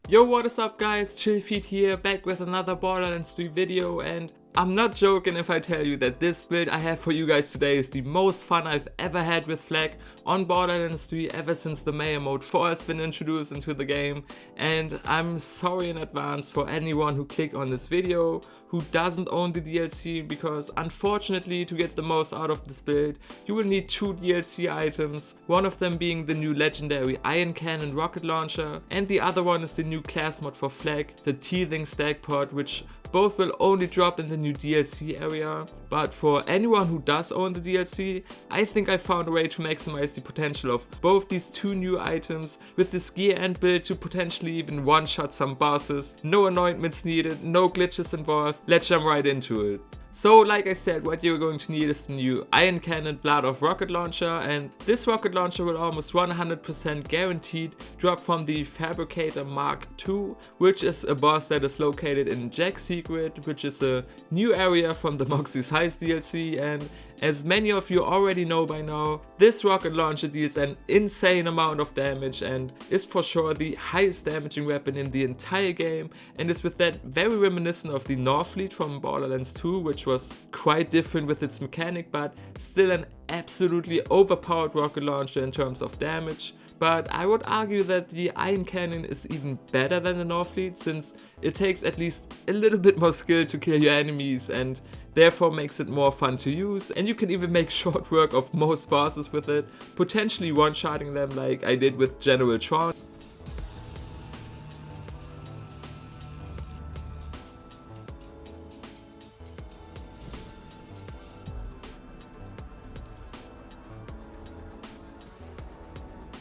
Yo, what is up guys, Chillfeed here, back with another Borderlands 3 video, and I'm not joking if I tell you that this build I have for you guys today is the most fun I've ever had with Fl4k on Borderlands 3 ever since the Mayhem mode 4 has been introduced into the game. And I'm sorry in advance for anyone who clicked on this video who doesn't own the DLC, because unfortunately to get the most out of this build you will need 2 DLC items, one of them being the new legendary Iron Cannon rocket launcher, and the other one is the new class mod for Fl4k, the Teething Stack Pod, which both will only drop in the new DLC area. But for anyone who does own the DLC, I think I found a way to maximize the potential of both these 2 new items with this gear and build to potentially even one-shot some bosses. No anointments needed, no glitches involved, let's jump right into it. So like I said, what you're going to need is the new Iron Cannon Blood of rocket launcher, and this rocket launcher will almost 100% guaranteed drop from the Fabricator Mark II, which is a boss that is located in Jack's Secret, which is a new area from the Moxie's Heist DLC. And as many of you already know by now, this rocket launcher deals an insane amount of damage and is for sure the highest damaging weapon in the entire game, and is with that very reminiscent of the Norfleet from Borderlands 2, which was quite different with its mechanic, but still an absolutely overpowered rocket launcher in terms of damage. But I would argue that the Iron Cannon is even better than the Norfleet, since it takes at least a little bit more skill to kill your enemies and therefore makes it more fun to use, and you can even make short work of most bosses with it, potentially one-shotting them like I did with General Tron.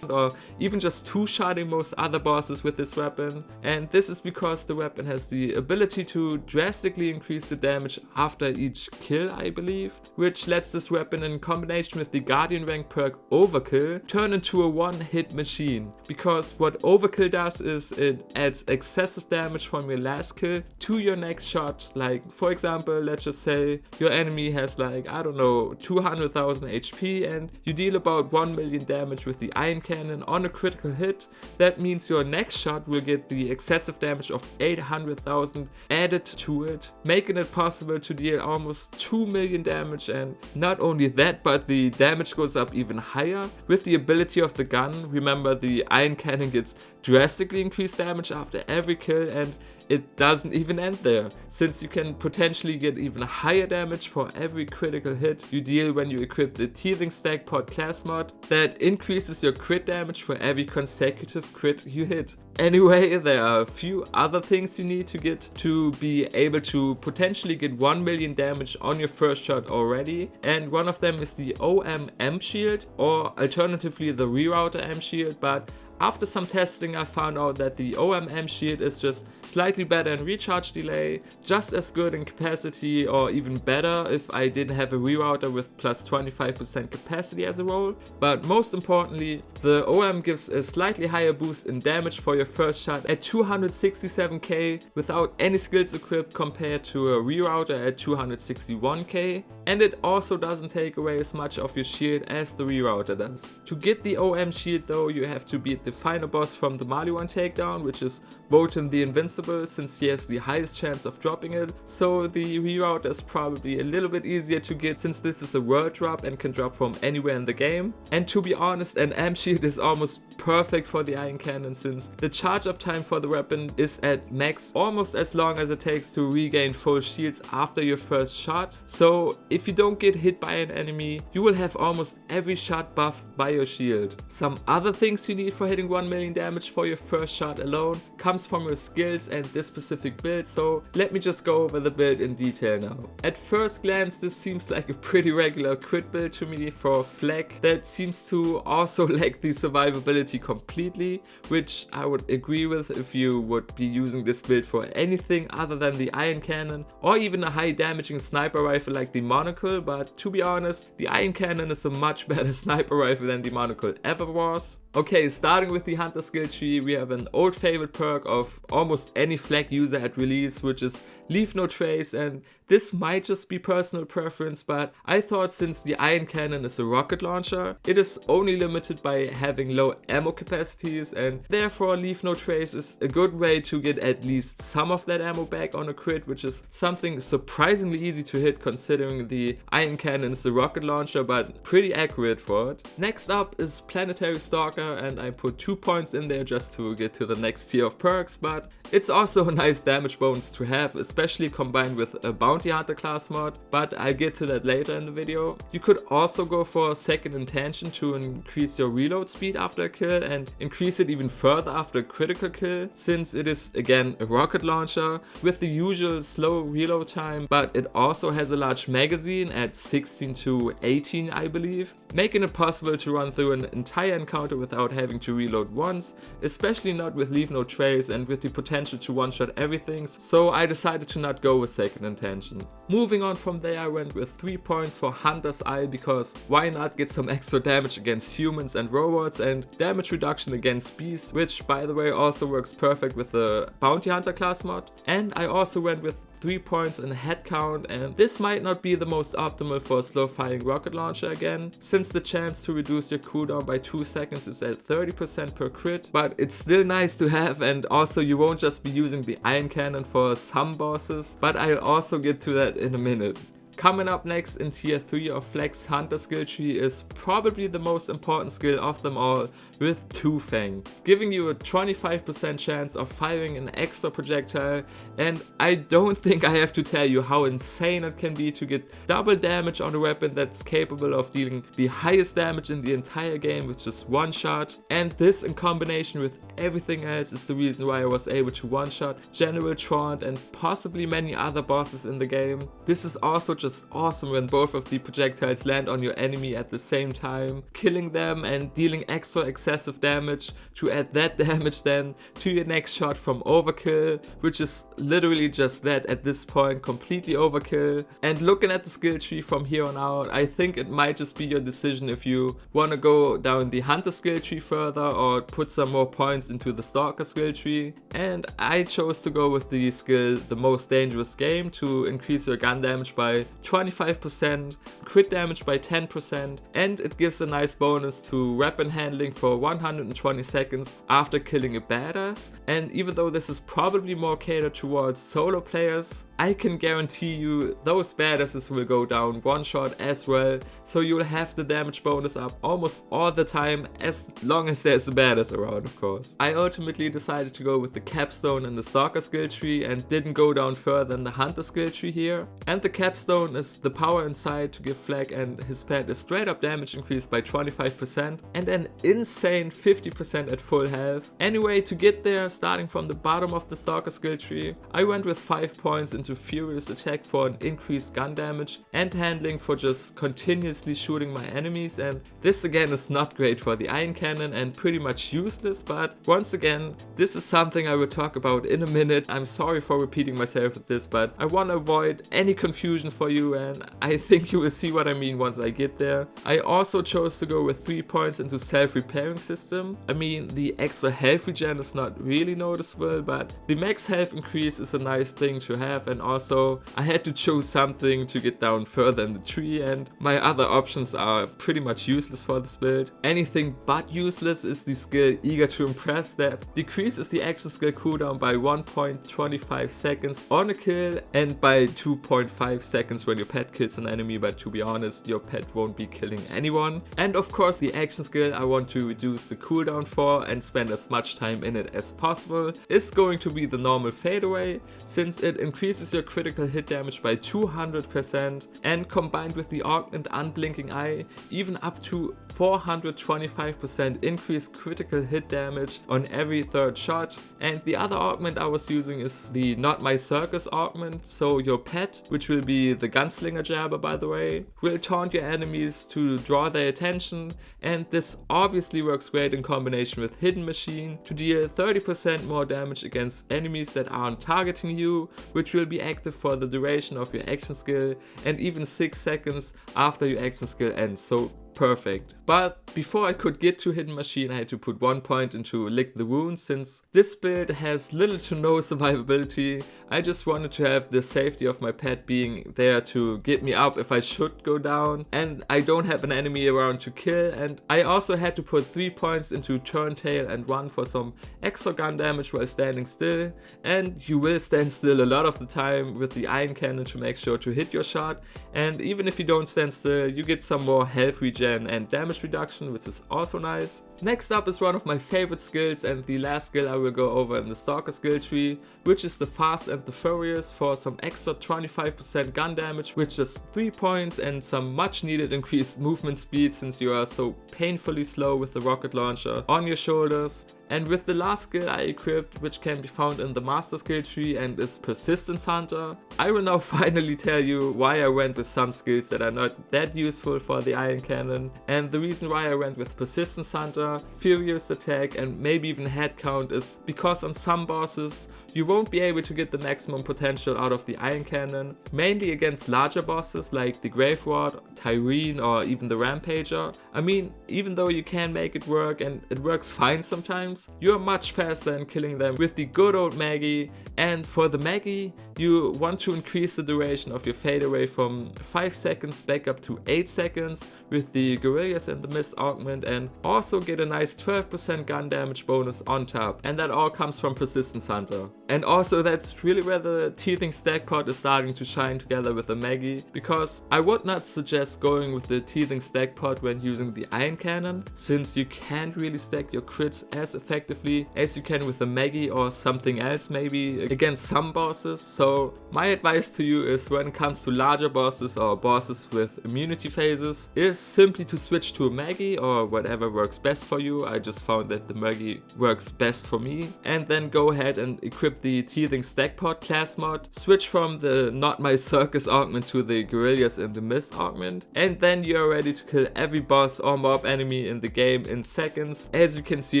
Or even just two-shotting most other bosses with this weapon. And this is because the weapon has the ability to drastically increase the damage after each kill, I believe, which lets this weapon, in combination with the Guardian rank perk Overkill, turn into a one-hit machine. Because what Overkill does is it adds excessive damage from your last kill to your next shot. Like, for example, let's just say your enemy has, like, I don't know, 200,000 HP and you deal about 1 million damage with the Iron Cannon on a critical hit. That means your next shot will get the excessive damage of 800,000 added to it, making it possible to deal almost 2 million damage. And not only that, but the damage goes up even higher with the ability of the gun. Remember, the Iron Cannon gets drastically increased damage after every kill, and it doesn't even end there, since you can potentially get even higher damage for every critical hit you deal when you equip the Teething Stack Pod class mod that increases your crit damage for every consecutive crit you hit. Anyway, there are a few other things you need to get to be able to potentially get 1 million damage on your first shot already, and one of them is the OM shield, or alternatively the Rerouter M shield. But after some testing I found out that the OM shield is just slightly better in recharge delay, just as good in capacity, or even better if I didn't have a rerouter with plus 25% capacity as a roll. But most importantly, the OM gives a slightly higher boost in damage for your first shot at 267k without any skills equipped, compared to a rerouter at 261k. And it also doesn't take away as much of your shield as the rerouter does. To get the OM shield though, you have to beat the final boss from the Maliwan takedown, which is Wotan the Invincible, since he has the highest chance of dropping it. So the rerouter is probably a little bit easier to get, since this is a world drop and can drop from anywhere in the game. And to be honest, an M shield is almost perfect for the Iron Cannon, since the charge up time for the weapon is at max, almost as long as it takes to regain full shields after your first shot. So if you don't get hit by an enemy, you will have almost every shot buffed by your shield. Some other things you need for hitting 1 million damage for your first shot alone comes from your skills and this specific build, so let me just go over the build in detail now. At first glance, this seems like a pretty regular crit build to me for Fl4k that seems to also lack the survivability completely, which I would agree with if you would be using this build for anything other than the Iron Cannon, or even a high damaging sniper rifle like the Monocle. But to be honest, the Iron Cannon is a much better sniper rifle than the Monocle ever was. Okay, starting with the Hunter skill tree, we have an old favorite perk of almost any Fl4k user at release, which is Leave No Trace, and this might just be personal preference, but I thought since the iron cannon is a rocket launcher, it is only limited by having low ammo capacities, and therefore Leave No Trace is a good way to get at least some of that ammo back on a crit, which is something surprisingly easy to hit considering the iron cannon is a rocket launcher, but pretty accurate for it. Next up is Planetary Stalker, and I put 2 points in there just to get to the next tier of perks, but it's also a nice damage bonus to have, especially combined with a Bounty Hunter class mod, but I'll get to that later in the video. You could also go for Second Intention to increase your reload speed after a kill and increase it even further after a critical kill, since it is again a rocket launcher with the usual slow reload time, but it also has a large magazine at 16 to 18 I believe, making it possible to run through an entire encounter without having to reload once, especially not with Leave No Trace and with the potential to one-shot everything, so I decided to not go with Second Intention. Moving on from there, I went with 3 points for Hunter's Eye, because why not get some extra damage against humans and robots and damage reduction against beasts, which by the way also works perfect with the Bounty Hunter class mod. And I also went with 3 points in head count, and this might not be the most optimal for a slow firing rocket launcher again, since the chance to reduce your cooldown by 2 seconds is at 30% per crit, but it's still nice to have, and also you won't just be using the iron cannon for some bosses, but I'll also get to that in a minute. Coming up next in tier 3 of Fl4k's Hunter skill tree is probably the most important skill of them all, with Two Fang, giving you a 25% chance of firing an extra projectile, and I don't think I have to tell you how insane it can be to get double damage on a weapon that's capable of dealing the highest damage in the entire game with just one shot, and this in combination with everything else is the reason why I was able to one-shot General Trant and possibly many other bosses in the game. This is also just awesome when both of the projectiles land on your enemy at the same time, killing them and dealing extra excessive damage to add that damage then to your next shot from overkill, which is literally just that at this point, completely overkill. And looking at the skill tree from here on out, I think it might just be your decision if you want to go down the Hunter skill tree further or put some more points into the Stalker skill tree. And I chose to go with the skill The Most Dangerous Game to increase your gun damage by 25%, crit damage by 10%, and it gives a nice bonus to weapon handling for 120 seconds after killing a badass. And even though this is probably more catered towards solo players, I can guarantee you those badasses will go down one shot as well, so you'll have the damage bonus up almost all the time as long as there's a badass around, of course. I ultimately decided to go with the capstone in the Stalker skill tree and didn't go down further in the Hunter skill tree here. And the capstone is the power inside to give Fl4k and his pet a straight up damage increase by 25% and an insane 50% at full health. Anyway, to get there, starting from the bottom of the Stalker skill tree, I went with 5 points into Furious Attack for an increased gun damage and handling for just continuously shooting my enemies, and this again is not great for the iron cannon and pretty much useless, but once again, this is something I will talk about in a minute. I'm sorry for repeating myself with this, but I want to avoid any confusion for you, and I think you will see what I mean once I get there. I also chose to go with 3 points into self-repairing system. I mean, the extra health regen is not really noticeable, but the max health increase is a nice thing to have, and also I had to choose something to get down further in the tree, and my other options are pretty much useless for this build. Anything but useless is the skill Eager to Impress that decreases the action skill cooldown by 1.25 seconds on a kill and by 2.5 seconds when your pet kills an enemy, but to be honest, your pet won't be killing anyone. And of course, the action skill I want to reduce the cooldown for and spend as much time in it as possible is going to be the normal fadeaway, since it increases your critical hit damage by 200% and combined with the augment Unblinking Eye, even up to 425% increased critical hit damage on every third shot. And the other augment I was using is the Not My Circus augment, so your pet, which will be the Gunslinger Jabber by the way, will taunt your enemies to draw their attention, and this obviously works great in combination with Hidden Machine to deal 30% more damage against enemies that aren't targeting you, which will be active for the duration of your action skill and even 6 seconds after your action skill ends. So perfect. But before I could get to Hidden Machine, I had to put 1 point into Lick the Wounds. Since this build has little to no survivability, I just wanted to have the safety of my pet being there to get me up if I should go down, and I don't have an enemy around to kill. And I also had to put 3 points into Turn Tail and Run for some extra gun damage while standing still, and you will stand still a lot of the time with the Iron Cannon to make sure to hit your shot. And even if you don't stand still, you get some more health regen and damage reduction, which is also nice. Next up is one of my favorite skills and the last skill I will go over in the Stalker skill tree, which is the Fast and the Furious for some extra 25% gun damage, which is 3 points and some much needed increased movement speed since you are so painfully slow with the rocket launcher on your shoulders. And with the last skill I equipped, which can be found in the Master skill tree and is Persistence Hunter, I will now finally tell you why I went with some skills that are not that useful for the Iron Cannon. And the reason why I went with Persistence Hunter, Furious Attack and maybe even Head Count is because on some bosses you won't be able to get the maximum potential out of the Iron Cannon, mainly against larger bosses like the Grave Ward, Tyrene or even the Rampager. I mean, even though you can make it work and it works fine sometimes, you're much faster in killing them with the good old Maggie. And for the Maggie, you want to increase the duration of your fade away from 5 seconds back up to 8 seconds with the Gorillas and the Mist augment, and also get a nice 12% gun damage bonus on top, and that all comes from Persistence Hunter. And also that's really where the Teething Stack Pot is starting to shine together with the Maggie, because I would not suggest going with the Teething Stack Pot when using the Iron Cannon, since you can't really stack your crits as effectively as you can with the Maggie or something else maybe against some bosses. So my advice to you is, when it comes to larger bosses or bosses with immunity phases, is simply to switch to a Maggie or whatever works best for you. I just found that the Maggie works best for me. And then go ahead and equip the Teething Stack Pot class mod, switch from the Not My Circus augment to the Gorillas and the Mist augment, and then you're ready to kill every boss or mob enemy in the game in seconds, as you can see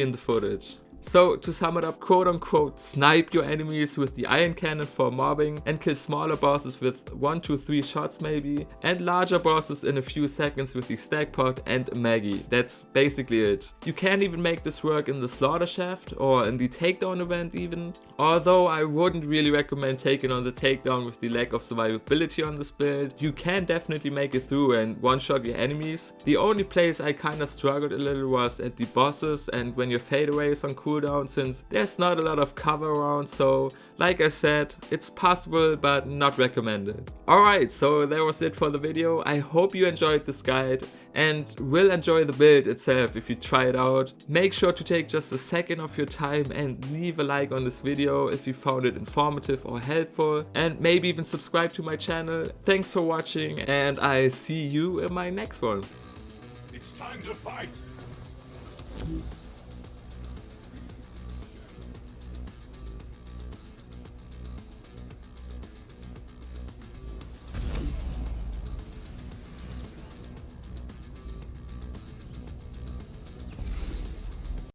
in the footage. So to sum it up, quote unquote, snipe your enemies with the Iron Cannon for mobbing and kill smaller bosses with 1 to 3 shots maybe, and larger bosses in a few seconds with the Stack Pot and Maggie. That's basically it. You can even make this work in the Slaughter Shaft or in the Takedown event even, although I wouldn't really recommend taking on the Takedown with the lack of survivability on this build. You can definitely make it through and one-shot your enemies. The only place I kinda struggled a little was at the bosses and when your fade away is on cooldown, since there's not a lot of cover around. So like I said, it's possible but not recommended. Alright, so that was it for the video. I hope you enjoyed this guide and will enjoy the build itself if you try it out. Make sure to take just a second of your time and leave a like on this video if you found it informative or helpful, and maybe even subscribe to my channel. Thanks for watching, and I see you in my next one. It's time to fight!